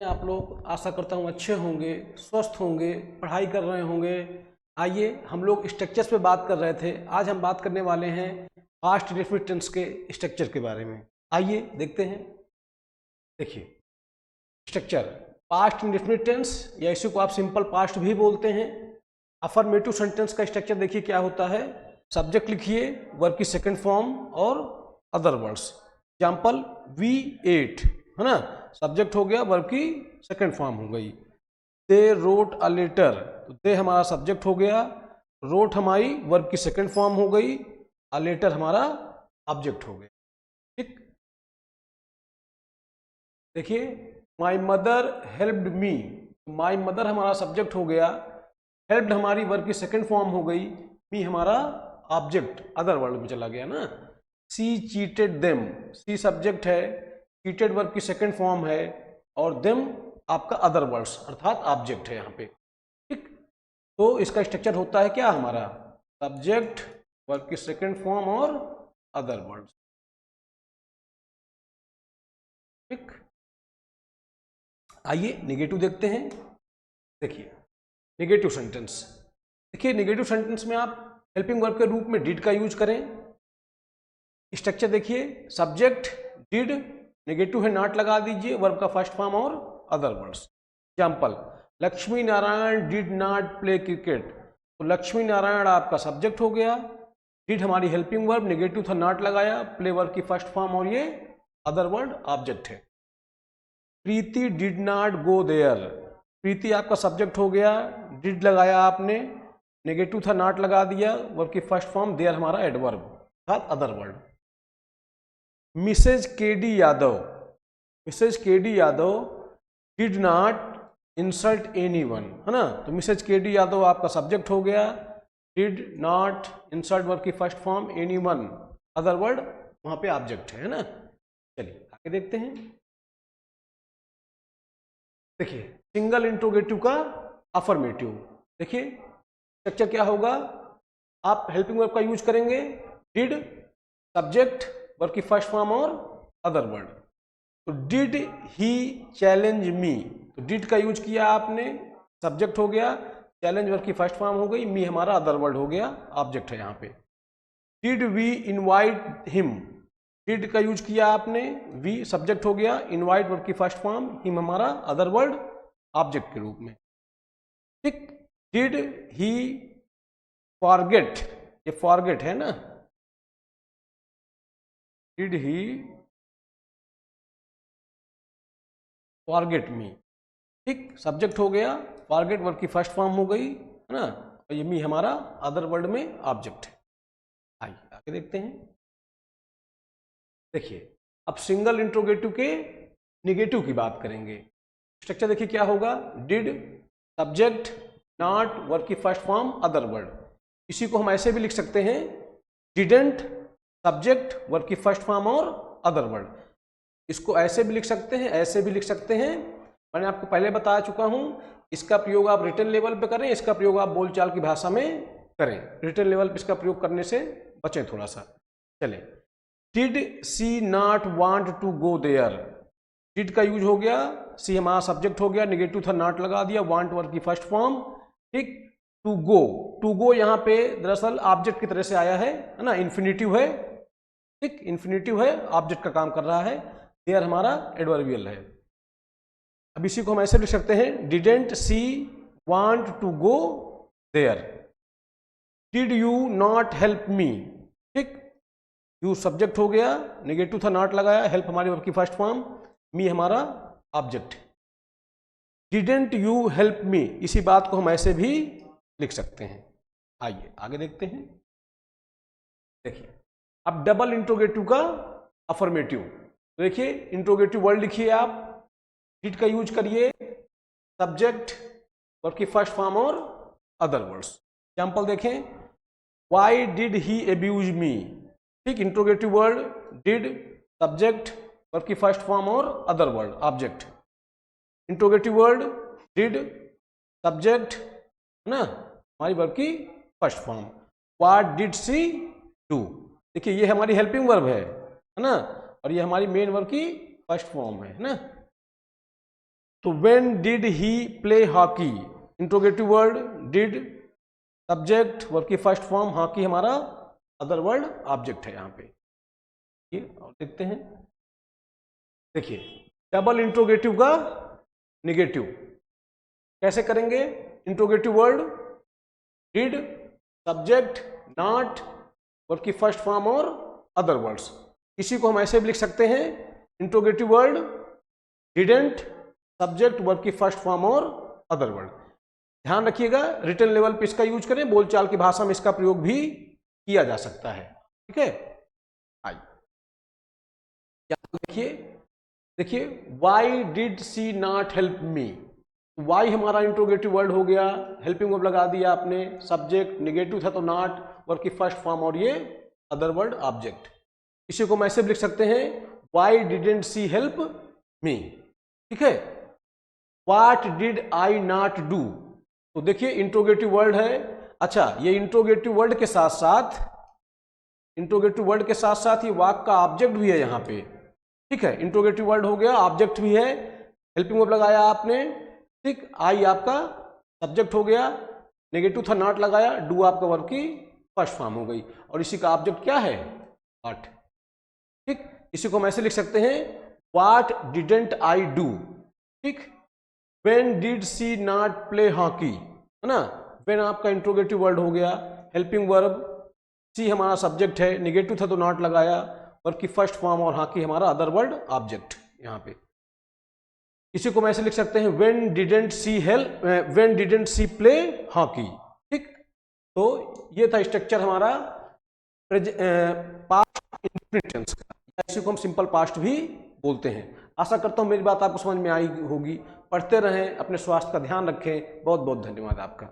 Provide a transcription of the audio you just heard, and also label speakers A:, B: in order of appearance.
A: आप लोग आशा करता हूँ अच्छे होंगे, स्वस्थ होंगे, पढ़ाई कर रहे होंगे। आइए हम लोग स्ट्रक्चर्स पे बात कर रहे थे, आज हम बात करने वाले हैं पास्ट इंडेफिनिट टेंस के स्ट्रक्चर के बारे में। आइए देखते हैं। देखिए स्ट्रक्चर पास्ट इंडेफिनिट टेंस या इसी को आप सिंपल पास्ट भी बोलते हैं। अफर्मेटिव सेंटेंस का स्ट्रक्चर देखिए क्या होता है। सब्जेक्ट लिखिए, वर्ब की सेकंड फॉर्म और other words. Example we ate, है ना, सब्जेक्ट हो गया, वर्ब की सेकंड फॉर्म हो गई। दे रोट अ लेटर, तो दे हमारा सब्जेक्ट हो गया, रोट हमारी वर्ब की सेकंड फॉर्म हो गई, अ लेटर हमारा ऑब्जेक्ट हो गया। ठीक, देखिए my mother helped me, my mother हमारा सब्जेक्ट हो गया, हेल्प्ड हमारी वर्ब की सेकंड फॉर्म हो गई, मी हमारा ऑब्जेक्ट अदर वर्ड में चला गया ना। सी चीटेड देम, सी सब्जेक्ट है, चीटेड वर्ब की सेकंड फॉर्म है और देम आपका अदर वर्ड्स अर्थात ऑब्जेक्ट है यहाँ पे। ठीक, तो इसका स्ट्रक्चर होता है क्या हमारा, सब्जेक्ट, वर्ब की सेकंड फॉर्म और अदर वर्ड्स। ठीक, आइए नेगेटिव देखते हैं। देखिए नेगेटिव सेंटेंस, देखिए नेगेटिव सेंटेंस में आप हेल्पिंग वर्ब के रूप में डिड का यूज करें। स्ट्रक्चर देखिए, सब्जेक्ट डिड, नेगेटिव है नॉट लगा दीजिए, वर्ब का फर्स्ट फॉर्म और other words. Example Lakshmi Narayan did not play cricket, तो लक्ष्मी नारायण आपका सब्जेक्ट हो गया, डिड हमारी हेल्पिंग वर्ब, नेगेटिव था नॉट लगाया, प्ले वर्ब की फर्स्ट फॉर्म और ये अदर वर्ड ऑब्जेक्ट है। प्रीति डिड नॉट गो देयर, प्रीति आपका सब्जेक्ट हो गया, डिड लगाया आपने, नेगेटिव था नॉट लगा दिया, वर्ब की फर्स्ट फॉर्म, देयर हमारा एडवर्ब अर्थात अदर वर्ड। मिसेज के डी यादव, मिसेज के D Yadav did not insult anyone, है ना, तो मिसेज के डी यादव आपका सब्जेक्ट हो गया, डिड नॉट इंसल्ट वर्ब की first form, anyone other word वहां पे ऑब्जेक्ट है ना। चलिए आगे देखते हैं। देखिए सिंगल इंट्रोगेटिव का अफर्मेटिव, देखिए स्ट्रक्चर क्या होगा, आप हेल्पिंग वर्ब का यूज करेंगे, डिड सब्जेक्ट वर्ब की फर्स्ट फॉर्म और अदर वर्ड। तो डिड ही चैलेंज मी, तो डिड का यूज किया आपने, सब्जेक्ट हो गया, चैलेंज वर्ब की फर्स्ट फॉर्म हो गई, मी हमारा अदर वर्ड हो गया, ऑब्जेक्ट है यहाँ पे। Did we invite him, did का यूज किया आपने, वी सब्जेक्ट हो गया, इनवाइट वर्ब की फर्स्ट फॉर्म, हिम हमारा अदर वर्ड ऑब्जेक्ट के रूप में। ठीक, डिड ही फॉरगेट, ये फॉरगेट है ना, डिड ही फॉरगेट मी, ठीक, सब्जेक्ट हो गया, फॉरगेट वर्ब की फर्स्ट फॉर्म हो गई, है ना, और ये मी हमारा अदर वर्ड में ऑब्जेक्ट है। आइए आगे देखते हैं। देखिए अब सिंगल इंट्रोगेटिव के निगेटिव की बात करेंगे। स्ट्रक्चर देखिए क्या होगा, डिड सब्जेक्ट नॉट वर्ब की फर्स्ट फॉर्म अदर वर्ड। इसी को हम ऐसे भी लिख सकते हैं, डिडेंट सब्जेक्ट वर्ब की फर्स्ट फॉर्म और अदर वर्ड। इसको ऐसे भी लिख सकते हैं, ऐसे भी लिख सकते हैं, मैंने आपको पहले बता चुका हूं। इसका प्रयोग आप रिटन लेवल पे करें, इसका प्रयोग आप बोलचाल की भाषा में करें, रिटन लेवल पे इसका प्रयोग करने से बचें थोड़ा सा। चले, did she not want to go there, did का यूज हो गया, सी हमारा सब्जेक्ट हो गया, निगेटिव था नॉट लगा दिया, वांट वर्ब की फर्स्ट फॉर्म। ठीक, टू गो, टू गो यहाँ पे दरअसल ऑब्जेक्ट की तरह से आया है ना, इन्फिनिटिव है। ठीक, इन्फिनिटिव है, ऑब्जेक्ट का काम कर रहा है, देयर हमारा एडवर्बियल है। अब इसी को हम ऐसे लिख सकते हैं, didn't she want to go there, did you not help me. ठीक, यू सब्जेक्ट हो गया, नेगेटिव था नॉट लगाया, हेल्प हमारी वर्ब की फर्स्ट फॉर्म, मी हमारा object. Didn't you help me, इसी बात को हम ऐसे भी लिख सकते हैं। आइए आगे देखते हैं। देखिए अब डबल इंट्रोगेटिव का अफर्मेटिव, देखिए इंट्रोगेटिव वर्ड लिखिए आप, डिड का यूज करिए, सब्जेक्ट वर्ब की फर्स्ट फॉर्म और अदर वर्ड्स। एग्जाम्पल देखें, why did he abuse me. ठीक, interrogative word, did subject verb की फर्स्ट फॉर्म और other word object. Interrogative word, did subject, है ना, हमारी वर्ब की first form. What did she do, देखिए ये हमारी हेल्पिंग वर्ब है ना, और ये हमारी मेन वर्ब की फर्स्ट फॉर्म है ना। तो when did he play hockey, interrogative word, did subject, verb की फर्स्ट फॉर्म, हॉकी हमारा अदर वर्ड ऑब्जेक्ट है यहाँ पे। ये और देखते हैं, देखिए डबल इंट्रोगेटिव का निगेटिव कैसे करेंगे। Interrogative word did subject not, verb की फर्स्ट फॉर्म और अदर वर्ड्स। इसी को हम ऐसे भी लिख सकते हैं, interrogative word didn't subject, verb की फर्स्ट फॉर्म और अदर वर्ड। ध्यान रखिएगा रिटन लेवल पे इसका यूज करें, बोलचाल की भाषा में इसका प्रयोग भी किया जा सकता है। ठीक है, आइए देखिए, देखिए why did she not help me. Why हमारा इंट्रोगेटिव वर्ड हो गया, हेल्पिंग वर्ब लगा दिया आपने, सब्जेक्ट निगेटिव था तो नॉट, वर्ब की फर्स्ट फॉर्म और ये अदर वर्ड ऑब्जेक्ट। इसी को हम ऐसे भी लिख सकते हैं, why didn't C help me. ठीक है, what did I not do. तो देखिए इंट्रोगेटिव वर्ड है। अच्छा, ये इंट्रोगेटिव वर्ड के साथ साथ, इंट्रोगेटिव वर्ड के साथ साथ ये वाक्य का ऑब्जेक्ट भी है यहाँ पे। ठीक है, इंट्रोगेटिव वर्ड हो गया, ऑब्जेक्ट भी है, हेल्पिंग वर्ब लगाया आपने। ठीक, आई आपका सब्जेक्ट हो गया, नेगेटिव था नॉट लगाया, डू आपका वर्ब की फर्स्ट फॉर्म हो गई, और इसी का ऑब्जेक्ट क्या है, व्हाट। ठीक, इसी को हम ऐसे लिख सकते हैं, व्हाट डिडंट आई डू। ठीक, when did she not play hockey, है ना। व्हेन आपका इंट्रोगेटिव वर्ड हो गया, हेल्पिंग वर्ब, सी हमारा सब्जेक्ट है, नेगेटिव था तो नॉट लगाया, वर्ब की फर्स्ट फॉर्म और हॉकी हमारा अदर वर्ड ऑब्जेक्ट यहाँ पे। इसी को हम ऐसे लिख सकते हैं, when didn't see help, when didn't C play hockey. ठीक, तो ये था स्ट्रक्चर हमारा पास्ट इंडेफिनिट टेंस का, इसी को हम सिंपल पास्ट भी बोलते हैं। आशा करता हूं मेरी बात आपको समझ में आई होगी। पढ़ते रहें, अपने स्वास्थ्य का ध्यान रखें। बहुत बहुत धन्यवाद आपका।